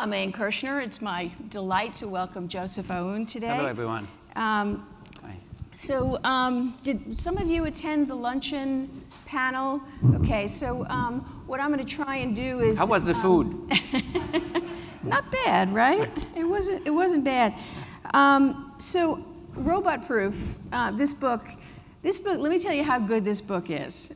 I'm Aoun Kirshner. It's my delight to welcome Joseph Aoun today. Hello, everyone. Hi. So, did some of you attend the luncheon panel? Okay, so what I'm going to try and do is... How was the food? Not bad, right? It wasn't bad. So, Robot Proof, this book, let me tell you how good this book is.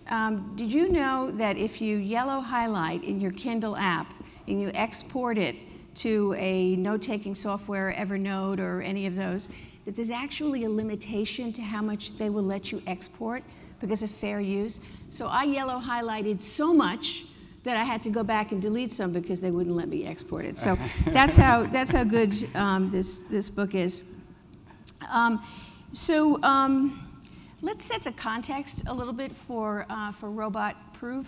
Did you know that if you yellow highlight in your Kindle app and you export it to a note-taking software, Evernote or any of those, that there's actually a limitation to how much they will let you export because of fair use? So I yellow highlighted so much that I had to go back and delete some because they wouldn't let me export it. So that's how good this book is. Let's set the context a little bit for Robot Proof.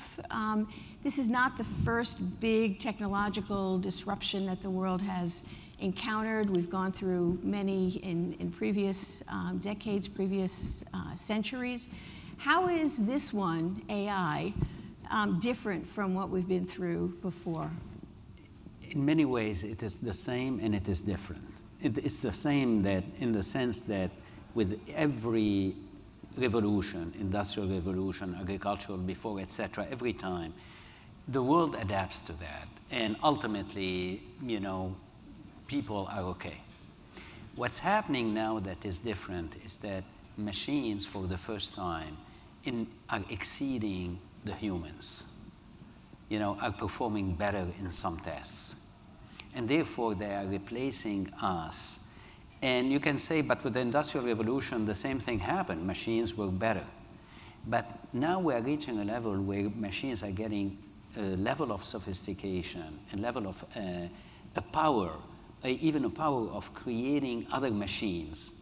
This is not the first big technological disruption that the world has encountered. We've gone through many in previous decades, previous centuries. How is this one, AI, different from what we've been through before? In many ways, it is the same and it is different. It's the same that, in the sense that with every revolution, industrial revolution, agricultural before, etc., every time, the world adapts to that. And ultimately, you know, people are okay. What's happening now that is different is that machines, for the first time, are exceeding the humans, you know, are performing better in some tests. And therefore, they are replacing us. And you can say, but with the Industrial Revolution, the same thing happened. Machines were better. But now we're reaching a level where machines are getting a level of sophistication, a level of a power, even a power of creating other machines.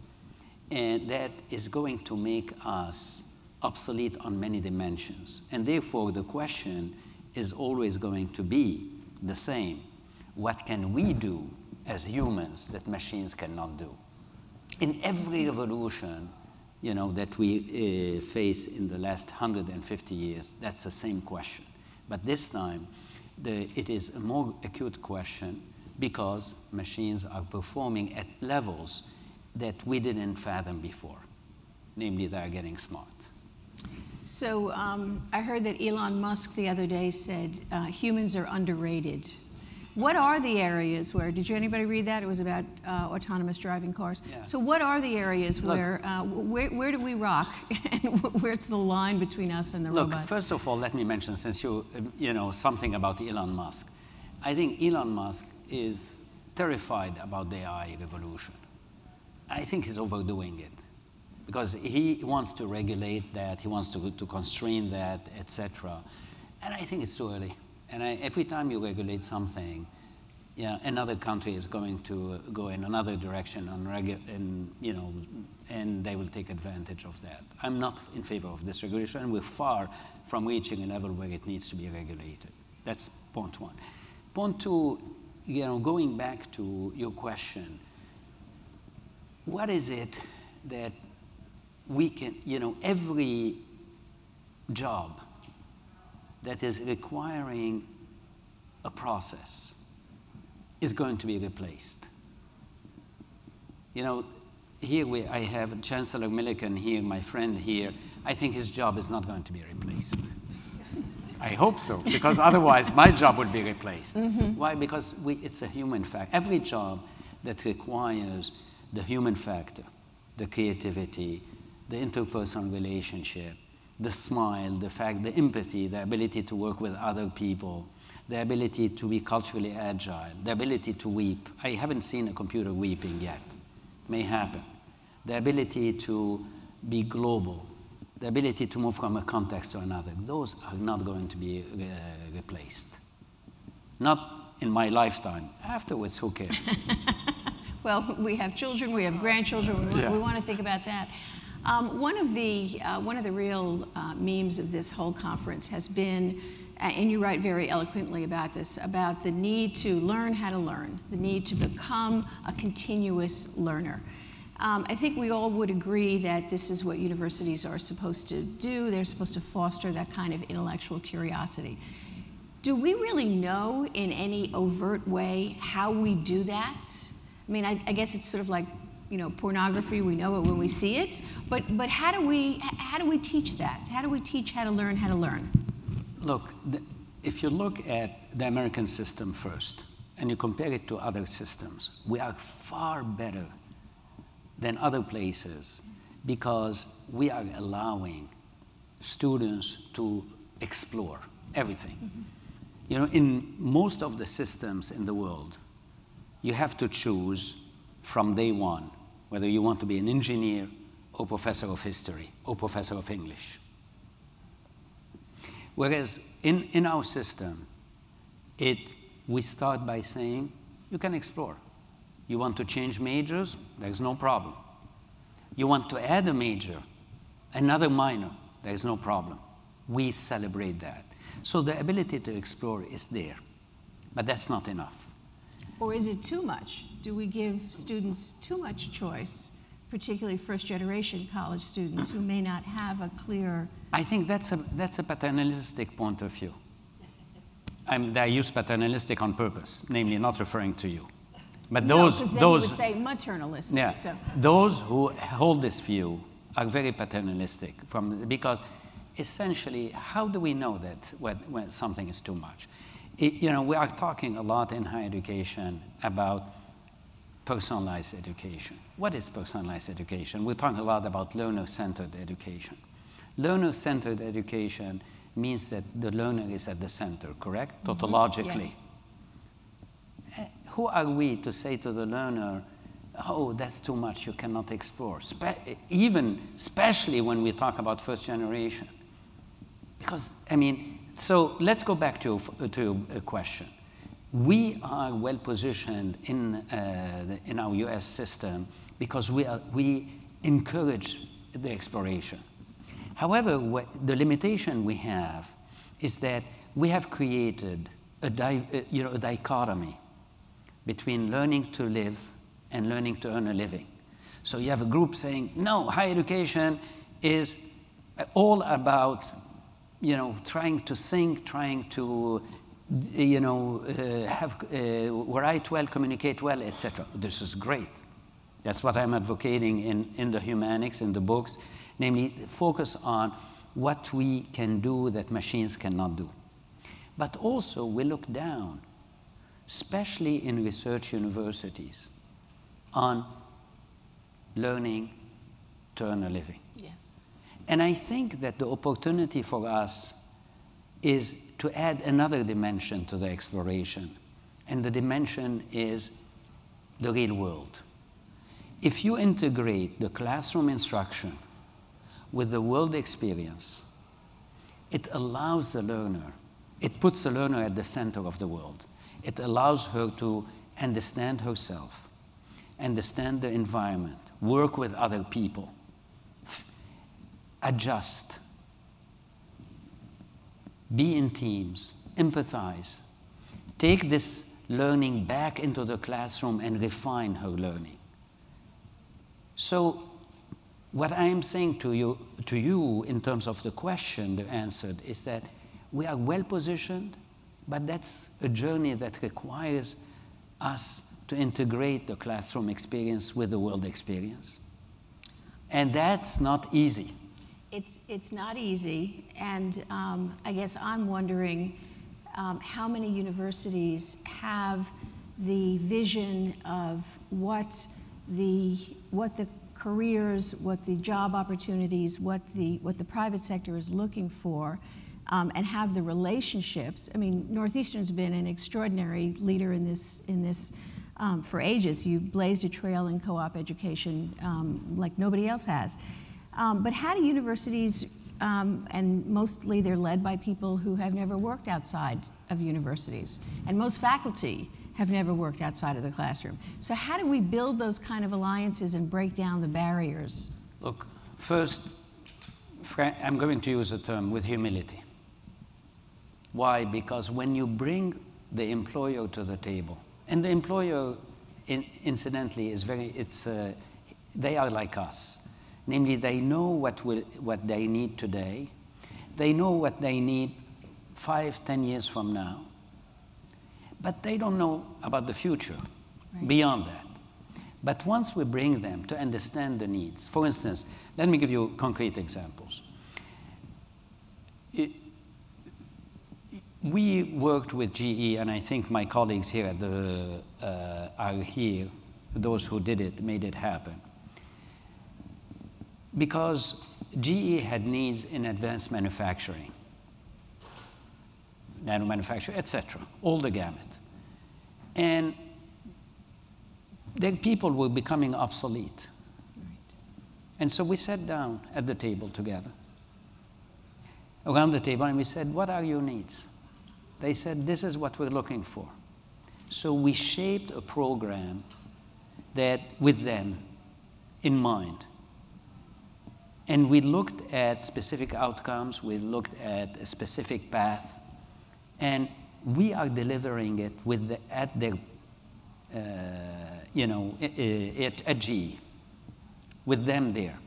And that is going to make us obsolete on many dimensions. And therefore, the question is always going to be the same. What can we do as humans that machines cannot do? In every revolution, you know, that we face in the last 150 years, that's the same question. But this time, it is a more acute question because machines are performing at levels that we didn't fathom before. Namely, they are getting smart. So I heard that Elon Musk the other day said humans are underrated. What are the areas where, did anybody read that? It was about autonomous driving cars. Yeah. So what are the areas where do we rock? And where's the line between us and the robots? Look, first of all, let me mention, since you know, something about Elon Musk. I think Elon Musk is terrified about the AI revolution. I think he's overdoing it because he wants to regulate that, he wants to constrain that, etc. And I think it's too early. And every time you regulate something, yeah, another country is going to go in another direction and they will take advantage of that. I'm not in favor of this regulation. We're far from reaching a level where it needs to be regulated. That's point one. Point two, you know, going back to your question, what is it that we can, you know, every job that is requiring a process is going to be replaced. You know, here I have Chancellor Millikan here, my friend here. I think his job is not going to be replaced. I hope so, because otherwise my job would be replaced. Mm-hmm. Why? Because it's a human factor. Every job that requires the human factor, the creativity, the interpersonal relationship, the smile, the empathy, the ability to work with other people, the ability to be culturally agile, the ability to weep. I haven't seen a computer weeping yet. May happen. The ability to be global, the ability to move from a context to another. Those are not going to be replaced. Not in my lifetime. Afterwards, who cares? Well, we have children, we have grandchildren. We want to think about that. One of the real memes of this whole conference has been, and you write very eloquently about this, about the need to learn how to learn, the need to become a continuous learner. I think we all would agree that this is what universities are supposed to do. They're supposed to foster that kind of intellectual curiosity. Do we really know in any overt way how we do that? I mean, I guess it's sort of like, you know, pornography. We know it when we see it. But how do we teach that? How do we teach how to learn how to learn? Look, if you look at the American system first, and you compare it to other systems, we are far better than other places because we are allowing students to explore everything. Mm-hmm. You know, in most of the systems in the world, you have to choose from day one whether you want to be an engineer or professor of history or professor of English. Whereas in our system, we start by saying, you can explore. You want to change majors? There's no problem. You want to add a major, another minor? There's no problem. We celebrate that. So the ability to explore is there, but that's not enough. Or is it too much? Do we give students too much choice, particularly first-generation college students who may not have a clear... I think that's a paternalistic point of view. I use paternalistic on purpose, namely not referring to you. But no, those you would say maternalistic. Yeah, so. Those who hold this view are very paternalistic because essentially, how do we know that when something is too much? You know, we are talking a lot in higher education about personalized education. What is personalized education? We're talking a lot about learner-centered education. Learner-centered education means that the learner is at the center, correct? Mm-hmm. Tautologically. Yes. Who are we to say to the learner, oh, that's too much, you cannot explore? Especially when we talk about first generation. Because, I mean, so let's go back to a question. We are well positioned in our US system because we encourage the exploration. However, the limitation we have is that we have created a dichotomy between learning to live and learning to earn a living. So you have a group saying, no, higher education is all about, you know, trying to think, trying to, you know, write well, communicate well, etc. This is great. That's what I'm advocating in the humanics, in the books, namely focus on what we can do that machines cannot do. But also we look down, especially in research universities, on learning to earn a living. Yes. And I think that the opportunity for us is to add another dimension to the exploration, and the dimension is the real world. If you integrate the classroom instruction with the world experience, it allows the learner, it puts the learner at the center of the world. It allows her to understand herself, understand the environment, work with other people, adjust, be in teams, empathize, take this learning back into the classroom and refine her learning. So what I am saying to you in terms of the question they answered is that we are well positioned, but that's a journey that requires us to integrate the classroom experience with the world experience. And that's not easy. It's not easy, and I guess I'm wondering how many universities have the vision of what the careers, what the job opportunities, what the private sector is looking for, and have the relationships. I mean, Northeastern's been an extraordinary leader in this for ages. You blazed a trail in co-op education like nobody else has. But how do universities, and mostly they're led by people who have never worked outside of universities, and most faculty have never worked outside of the classroom. So how do we build those kind of alliances and break down the barriers? Look, first, I'm going to use a term with humility. Why? Because when you bring the employer to the table, and the employer, incidentally, is they are like us. Namely, they know what they need today. They know what they need 5, 10 years from now, but they don't know about the future beyond that. But once we bring them to understand the needs, for instance, let me give you concrete examples. We worked with GE, and I think my colleagues here at the, are here, those who did it, made it happen. Because GE had needs in advanced manufacturing, nano manufacturing, etc., all the gamut. And their people were becoming obsolete. Right. And so we sat down at the table together, around the table, and we said, what are your needs? They said, this is what we're looking for. So we shaped a program that, with them in mind. And we looked at specific outcomes, we looked at a specific path, and we are delivering it with the, at their, at GE, with them there.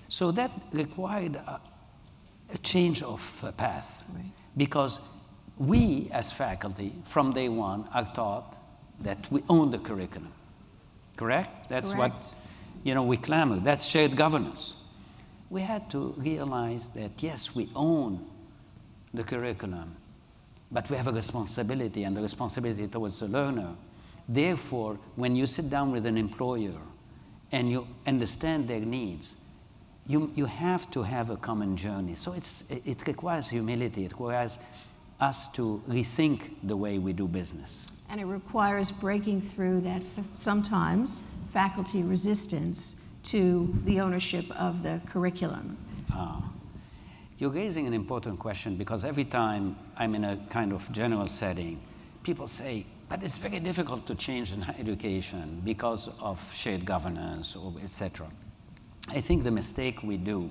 So that required a change of path, right. Because we, as faculty, from day one, are taught that we own the curriculum. Correct? That's correct. What we clamor. That's shared governance. We had to realize that, yes, we own the curriculum, but we have a responsibility, and the responsibility towards the learner. Therefore, when you sit down with an employer and you understand their needs, you have to have a common journey. So it requires humility. It requires us to rethink the way we do business. And it requires breaking through that sometimes faculty resistance to the ownership of the curriculum. You're raising an important question, because every time I'm in a kind of general setting, people say, but it's very difficult to change in higher education because of shared governance, or etc. I think the mistake we do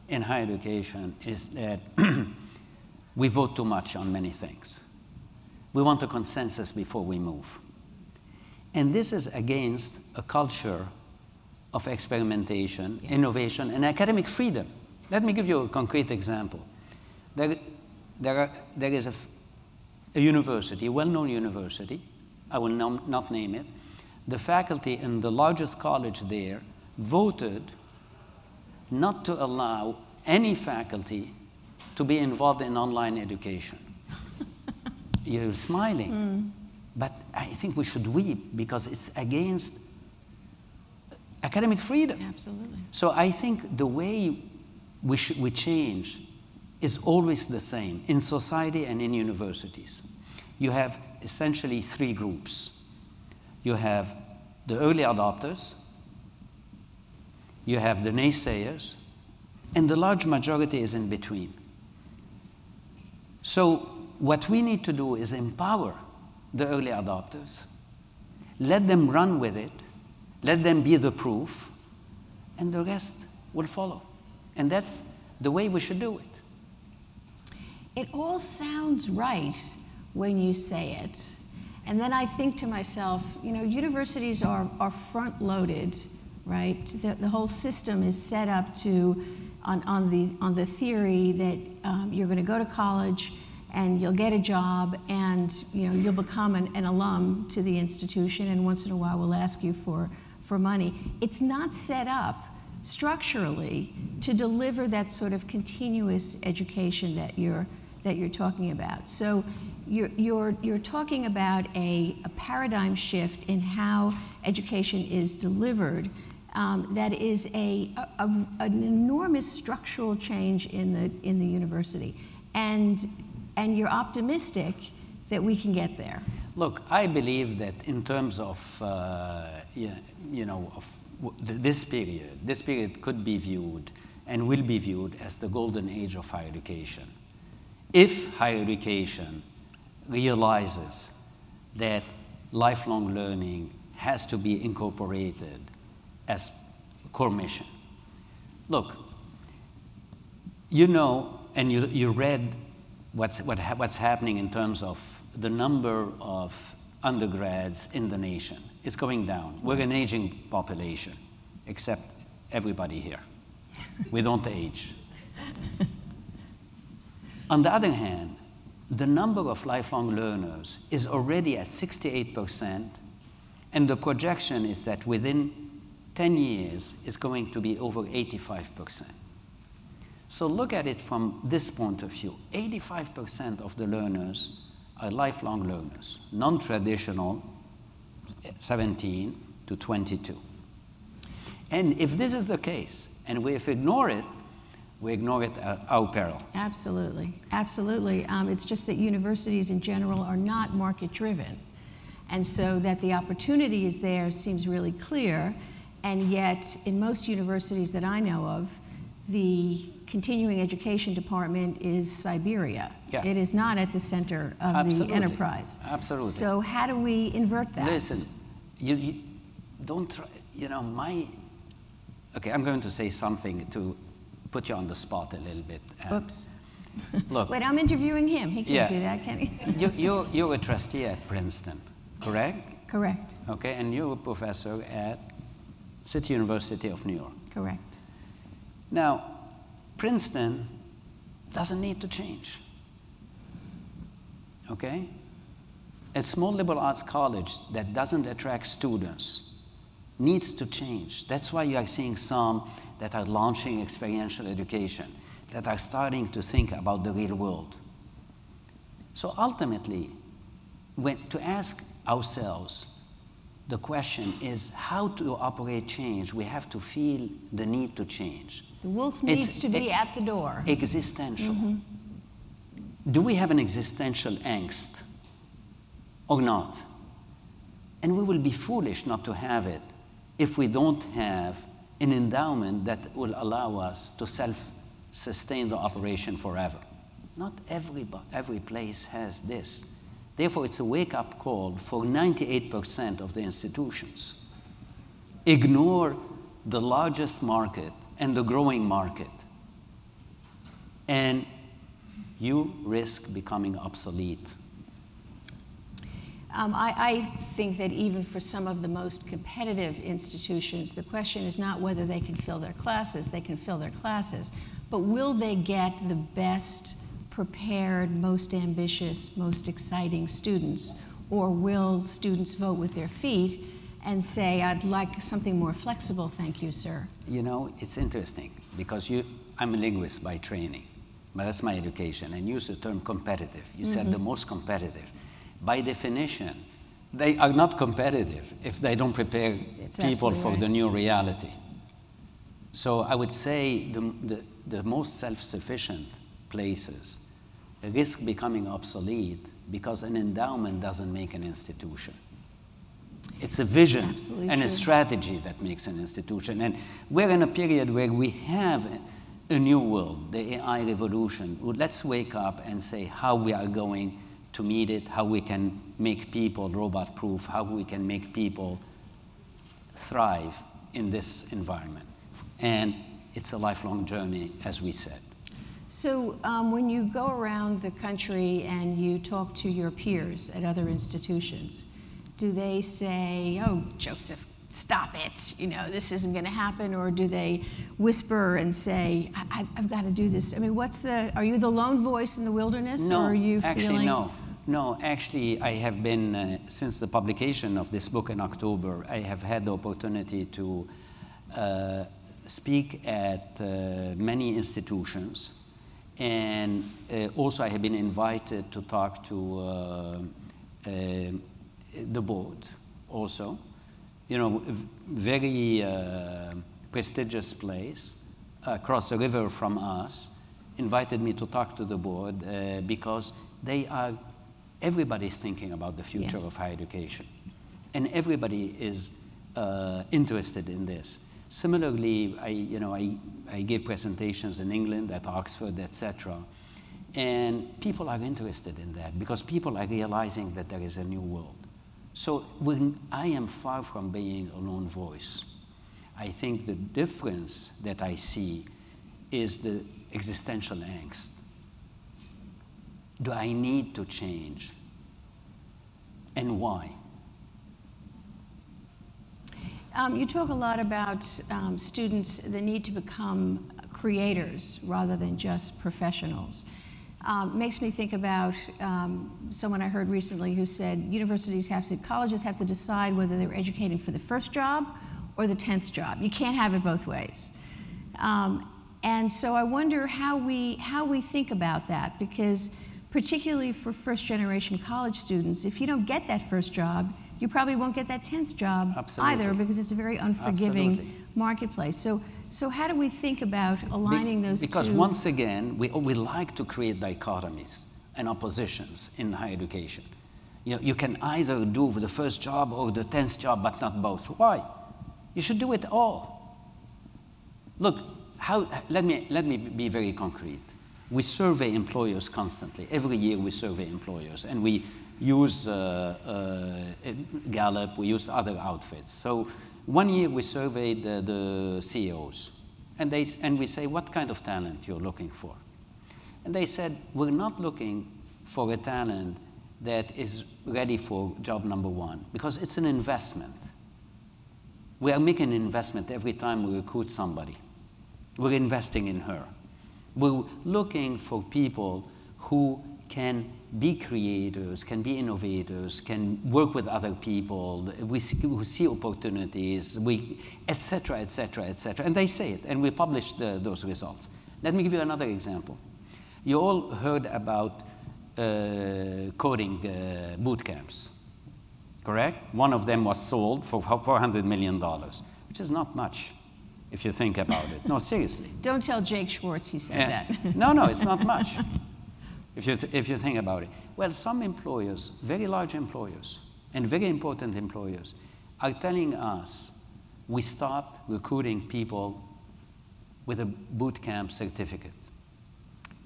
in higher education is that we vote too much on many things. We want a consensus before we move. And this is against a culture of experimentation, yes, innovation, and academic freedom. Let me give you a concrete example. There is a university, a well-known university, I will not name it. The faculty in the largest college there voted not to allow any faculty to be involved in online education. You're smiling, but I think we should weep, because it's against academic freedom. Absolutely. So I think the way we change is always the same in society and in universities. You have essentially 3 groups. You have the early adopters, you have the naysayers, and the large majority is in between. So what we need to do is empower the early adopters, let them run with it, let them be the proof, and the rest will follow. And that's the way we should do it. It all sounds right when you say it. And then I think to myself, universities are front-loaded, right? The whole system is set up to, on the theory that you're going to go to college and you'll get a job, and you'll become an alum to the institution, and once in a while we'll ask you for money. It's not set up structurally to deliver that sort of continuous education that you're talking about. So you're talking about a paradigm shift in how education is delivered. That is an enormous structural change in the university, and you're optimistic that we can get there. Look, I believe that in terms of this period could be viewed and will be viewed as the golden age of higher education. If higher education realizes that lifelong learning has to be incorporated as a core mission. Look, and you read what's happening in terms of the number of undergrads in the nation. It's going down. We're an aging population, except everybody here. We don't age. On the other hand, the number of lifelong learners is already at 68%, and the projection is that within 10 years, it's going to be over 85%. So look at it from this point of view. 85% of the learners are lifelong learners, non-traditional, 17 to 22. And if this is the case, and we ignore it, we ignore it at our peril. Absolutely, absolutely. It's just that universities in general are not market-driven. And so that the opportunity is there seems really clear, and yet in most universities that I know of, the continuing education department is Siberia. Yeah. It is not at the center of Absolutely. the enterprise. Absolutely. So how do we invert that? Listen, you don't try, okay, I'm going to say something to put you on the spot a little bit. Oops. Look. Wait, I'm interviewing him. He can't do that, can he? You're a trustee at Princeton, correct? Correct. Okay, and you're a professor at City University of New York. Correct. Now, Princeton doesn't need to change, okay? A small liberal arts college that doesn't attract students needs to change. That's why you are seeing some that are launching experiential education, that are starting to think about the real world. So ultimately, to ask ourselves, the question is how to operate change. We have to feel the need to change. The wolf needs to be at the door. Existential. Do we have an existential angst or not? And we will be foolish not to have it if we don't have an endowment that will allow us to self-sustain the operation forever. Not every place has this. Therefore, it's a wake-up call for 98% of the institutions. Ignore the largest market and the growing market, and you risk becoming obsolete. I think that even for some of the most competitive institutions, the question is not whether they can fill their classes. They can fill their classes, but will they get the best prepared, most ambitious, most exciting students, or will students vote with their feet and say, I'd like something more flexible, thank you, sir? You know, it's interesting, because I'm a linguist by training, but that's my education, and use the term competitive. You said the most competitive. By definition, they are not competitive if they don't prepare people for the new reality. So I would say the most self-sufficient places risk becoming obsolete because an endowment doesn't make an institution. It's a vision and a strategy that makes an institution. And we're in a period where we have a new world, the AI revolution. Let's wake up and say how we are going to meet it, how we can make people robot-proof, how we can make people thrive in this environment. And it's a lifelong journey, as we said. So when you go around the country and you talk to your peers at other institutions, do they say, oh, Joseph, stop it, you know, this isn't going to happen? Or do they whisper and say, I've got to do this? I mean, are you the lone voice in the wilderness? No, or are you actually, feeling... no. No, actually, I have been, since the publication of this book in October, I have had the opportunity to speak at many institutions. And also, I have been invited to talk to the board also. You know, very prestigious place across the river from us, invited me to talk to the board because everybody's thinking about the future of higher education. And everybody is interested in this. Similarly, I gave presentations in England, at Oxford, etc. And people are interested in that because people are realizing that there is a new world. So I am far from being a lone voice. I think the difference that I see is the existential angst. Do I need to change? And why? You talk a lot about students, the need to become creators rather than just professionals. makes me think about someone I heard recently who said colleges have to decide whether they're educating for the first job or the 10th job. You can't have it both ways. And so I wonder how we think about that, because particularly for first-generation college students, if you don't get that first job, you probably won't get that 10th job either, because it's a very unforgiving marketplace. So how do we think about aligning those two? Because once again, we like to create dichotomies and oppositions in higher education. You can either do the first job or the 10th job, but not both. Why? You should do it all. Look, let me be very concrete. We survey employers constantly. Every year we survey employers, and we use Gallup, we use other outfits. So one year we surveyed the CEOs, and we say, what kind of talent you're looking for? And they said, we're not looking for a talent that is ready for job number one, because it's an investment. We are making an investment every time we recruit somebody. We're investing in her. We're looking for people who can be creators, can be innovators, can work with other people, who see opportunities, et cetera, et cetera, et cetera. And they say it, and we publish those results. Let me give you another example. You all heard about coding boot camps, correct? One of them was sold for $400 million, which is not much if you think about it. No, seriously. Don't tell Jake Schwartz he said that. No, it's not much. If you think about it. Well, some employers, very large employers, and very important employers, are telling us we stopped recruiting people with a boot camp certificate.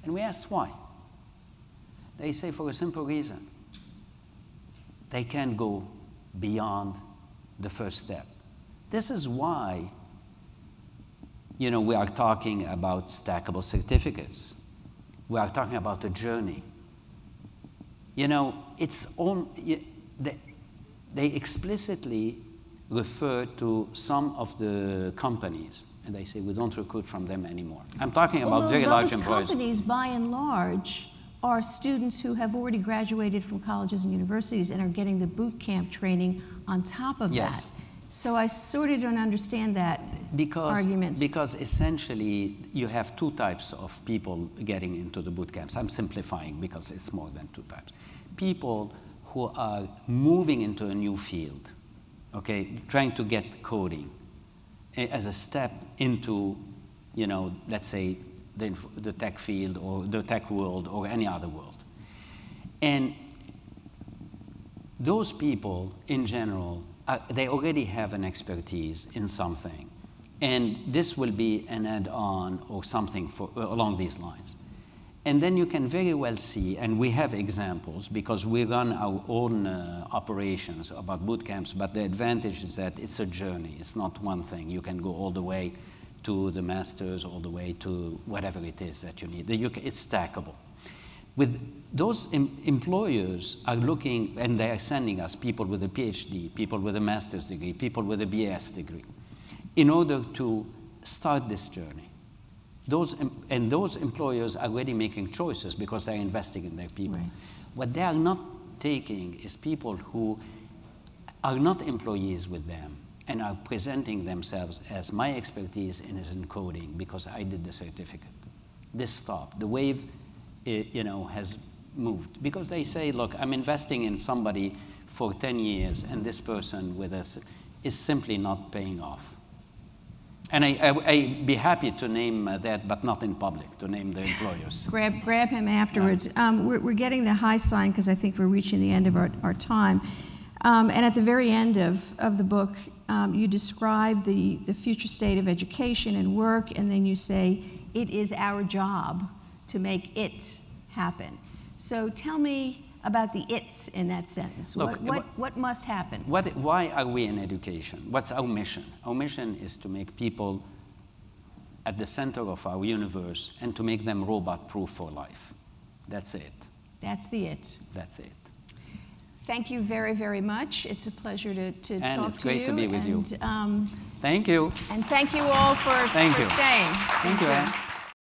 And we ask why. They say for a simple reason. They can't go beyond the first step. This is why, we are talking about stackable certificates. We are talking about a journey. They explicitly refer to some of the companies, and they say we don't recruit from them anymore. I'm talking about very large employers. Those companies, by and large, are students who have already graduated from colleges and universities and are getting the boot camp training on top of that. So I sort of don't understand that argument. Because essentially you have two types of people getting into the boot camps. I'm simplifying because it's more than two types. People who are moving into a new field, okay, trying to get coding as a step into, let's say the tech field or the tech world or any other world. And those people in general, they already have an expertise in something, and this will be an add-on or something along these lines. And then you can very well see, and we have examples because we run our own operations about boot camps, but the advantage is that it's a journey. It's not one thing. You can go all the way to the master's, all the way to whatever it is that you need. It's stackable. With those employers are looking, and they are sending us people with a PhD, people with a master's degree, people with a BS degree, in order to start this journey. Those employers are already making choices because they're investing in their people. Right. What they are not taking is people who are not employees with them and are presenting themselves as my expertise is in coding because I did the certificate. This stopped. The wave has moved because they say, look, I'm investing in somebody for 10 years and this person with us is simply not paying off. And I'd be happy to name that, but not in public, to name the employers. Grab him afterwards. We're getting the high sign because I think we're reaching the end of our time. And at the very end of the book, you describe the future state of education and work, and then you say, it is our job to make it happen. So tell me about the it's in that sentence. Look, what must happen? Why are we in education? What's our mission? Our mission is to make people at the center of our universe and to make them robot-proof for life. That's it. That's the it. That's it. Thank you very, very much. It's a pleasure to talk to you. And it's great to be with you. And, thank you. And thank you all for staying. Thank you, Anne.